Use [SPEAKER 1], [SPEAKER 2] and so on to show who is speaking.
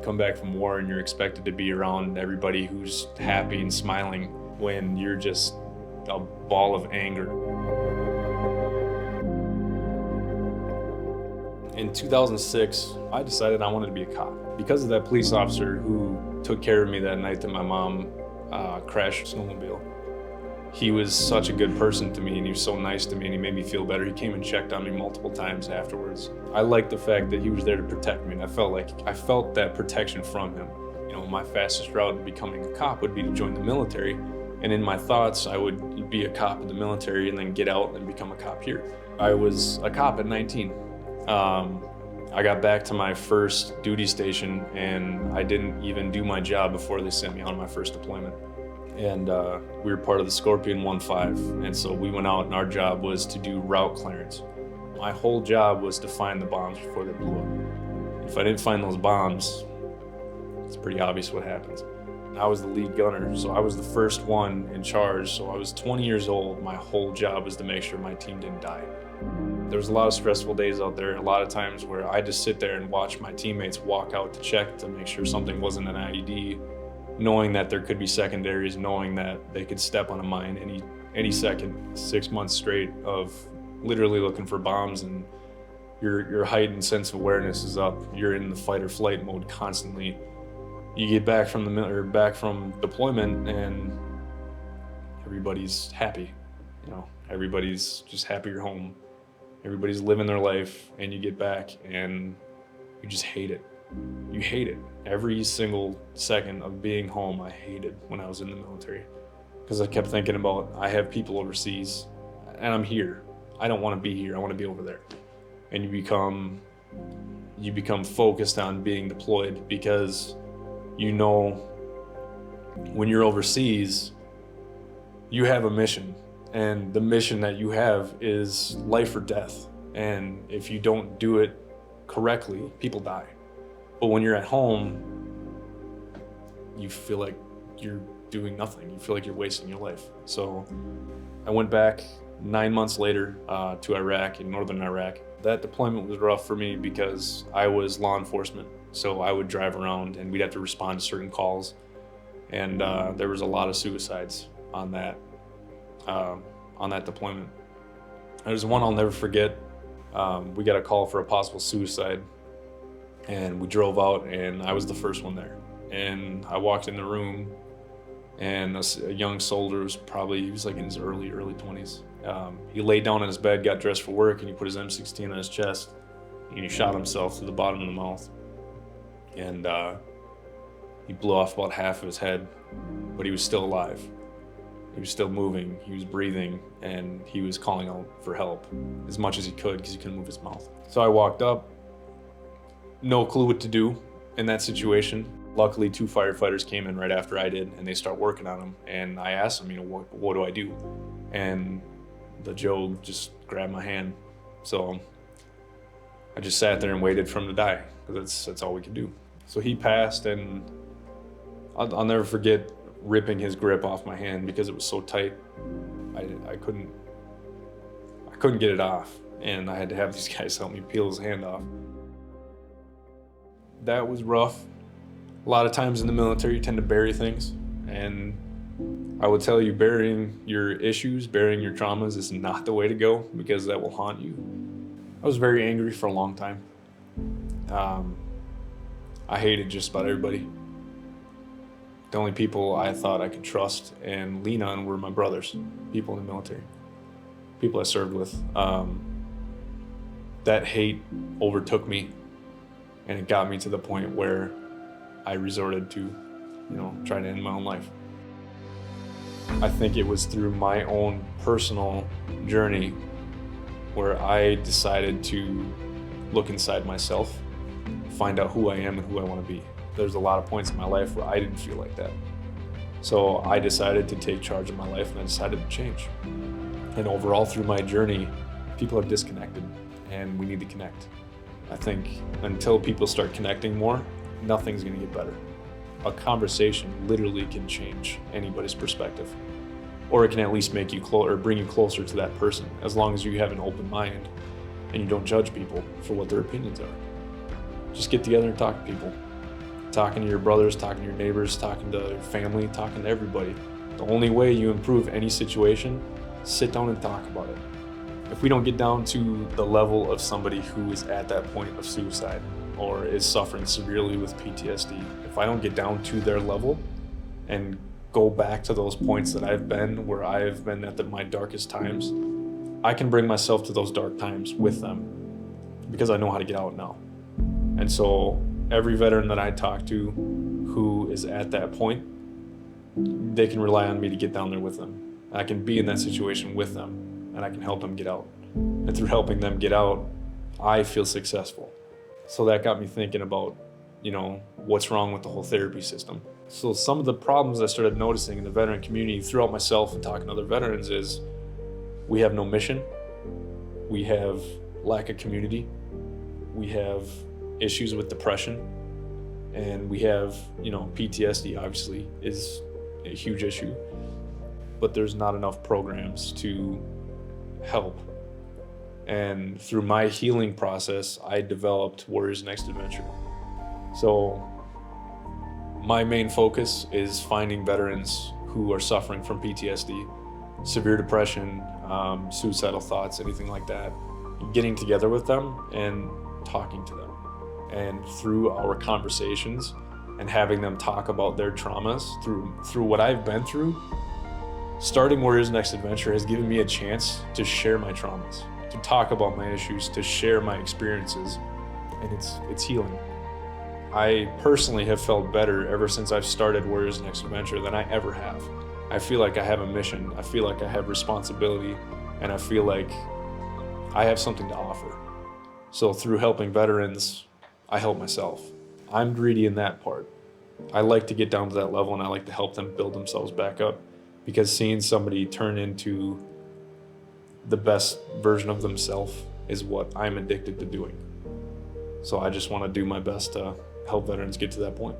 [SPEAKER 1] come back from war and you're expected to be around everybody who's happy and smiling when you're just a ball of anger. In 2006, I decided I wanted to be a cop because of that police officer who took care of me that night that my mom crashed a snowmobile. He was such a good person to me, and he was so nice to me, and he made me feel better. He came and checked on me multiple times afterwards. I liked the fact that he was there to protect me, and I felt that protection from him. You know, my fastest route to becoming a cop would be to join the military, and in my thoughts, I would be a cop in the military and then get out and become a cop here. I was a cop at 19. I got back to my first duty station, and I didn't even do my job before they sent me on my first deployment. And we were part of the Scorpion 1-5, and so we went out, and our job was to do route clearance. My whole job was to find the bombs before they blew up. If I didn't find those bombs, it's pretty obvious what happens. I was the lead gunner, so I was the first one in charge. So I was 20 years old. My whole job was to make sure my team didn't die. There was a lot of stressful days out there, a lot of times where I just sit there and watch my teammates walk out to check to make sure something wasn't an IED, knowing that there could be secondaries, knowing that they could step on a mine any second. 6 months straight of literally looking for bombs, and your heightened sense of awareness is up. You're in the fight or flight mode constantly. You get back from deployment, and everybody's happy. You know, everybody's just happy you're home. Everybody's living their life, and you get back and you just hate it. You hate it. Every single second of being home, I hated when I was in the military, because I kept thinking about, I have people overseas and I'm here. I don't want to be here. I want to be over there. And you become focused on being deployed, because you know when you're overseas, you have a mission, and the mission that you have is life or death. And if you don't do it correctly, people die. But when you're at home, you feel like you're doing nothing. You feel like you're wasting your life. So I went back 9 months later to Iraq, in northern Iraq. That deployment was rough for me because I was law enforcement. So I would drive around and we'd have to respond to certain calls. And there was a lot of suicides on that deployment. There's one I'll never forget. We got a call for a possible suicide, and we drove out, and I was the first one there. And I walked in the room, and a young soldier he was like in his early 20s. He laid down on his bed, got dressed for work, and he put his M16 on his chest, and he shot himself through the bottom of the mouth. And he blew off about half of his head, but he was still alive. He was still moving, he was breathing, and he was calling out for help as much as he could because he couldn't move his mouth. So I walked up, no clue what to do in that situation. Luckily, 2 firefighters came in right after I did, and they start working on him. And I asked them, what do I do? And the Joe just grabbed my hand. So I just sat there and waited for him to die, because that's all we could do. So he passed, and I'll never forget ripping his grip off my hand because it was so tight. I couldn't get it off, and I had to have these guys help me peel his hand off. That was rough. A lot of times in the military, you tend to bury things, and I would tell you, burying your issues, burying your traumas is not the way to go, because that will haunt you. I was very angry for a long time. I hated just about everybody. The only people I thought I could trust and lean on were my brothers, people in the military, people I served with. That hate overtook me, and it got me to the point where I resorted to, trying to end my own life. I think it was through my own personal journey where I decided to look inside myself, find out who I am and who I want to be. There's a lot of points in my life where I didn't feel like that. So I decided to take charge of my life, and I decided to change. And overall, through my journey, people are disconnected, and we need to connect. I think until people start connecting more, nothing's gonna get better. A conversation literally can change anybody's perspective, or it can at least make you or bring you closer to that person, as long as you have an open mind and you don't judge people for what their opinions are. Just get together and talk to people. talking to your brothers, talking to your neighbors, talking to your family, talking to everybody. The only way you improve any situation, sit down and talk about it. If we don't get down to the level of somebody who is at that point of suicide or is suffering severely with PTSD, if I don't get down to their level and go back to those points that I've been, where I've been at my darkest times, I can bring myself to those dark times with them because I know how to get out now. And so every veteran that I talk to who is at that point, they can rely on me to get down there with them. I can be in that situation with them, and I can help them get out. And through helping them get out, I feel successful. So that got me thinking about, what's wrong with the whole therapy system. So some of the problems I started noticing in the veteran community throughout myself and talking to other veterans is we have no mission, we have lack of community, we have issues with depression, and we have, PTSD obviously is a huge issue, but there's not enough programs to help. And through my healing process, I developed Warrior's Next Adventure. So my main focus is finding veterans who are suffering from PTSD, severe depression, suicidal thoughts, anything like that, getting together with them and talking to them. And through our conversations and having them talk about their traumas through what I've been through, starting Warrior's Next Adventure has given me a chance to share my traumas, to talk about my issues, to share my experiences, and it's healing. I personally have felt better ever since I've started Warrior's Next Adventure than I ever have. I feel like I have a mission, I feel like I have responsibility, and I feel like I have something to offer. So through helping veterans, I help myself. I'm greedy in that part. I like to get down to that level, and I like to help them build themselves back up, because seeing somebody turn into the best version of themselves is what I'm addicted to doing. So I just want to do my best to help veterans get to that point.